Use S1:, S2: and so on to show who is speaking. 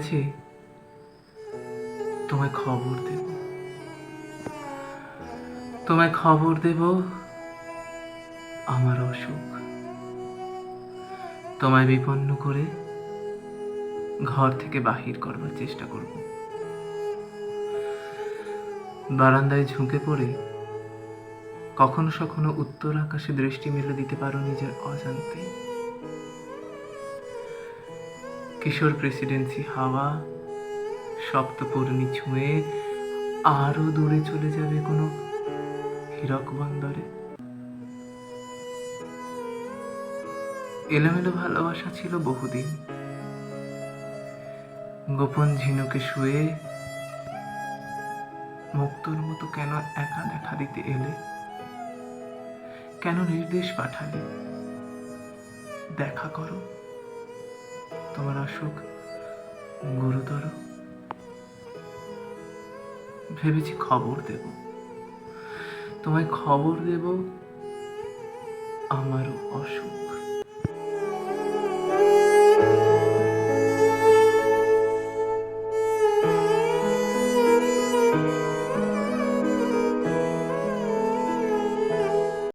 S1: ভেবেছি তোমায় খবর দেব, তোমায় খবর দেব আমার অসুখ। তোমায় বিপন্ন করে ঘর থেকে বাহির করবার চেষ্টা করব। বারান্দায় ঝুঁকে পড়ে কখনো সখনো উত্তর আকাশে দৃষ্টি মেলে দিতে পারো নিজের অজান্তে। কিশোর প্রেসিডেন্সি হাওয়া সপ্তপূর্ণী ছুঁয়ে আরো দূরে চলে যাবে কোনো হীরক বন্দরে। এলোমেলো ভালোবাসা ছিল বহুদিন, গোপন ঝিনুকে শুয়ে মুক্তোর মতো কেন একা দেখা দিতে এলে? কেন নির্দেশ পাঠালে দেখা করো, তোমার অসুখ গুরুতর। ভেবেছি খবর দেব, তোমায় খবর দেব আমারও অসুখ।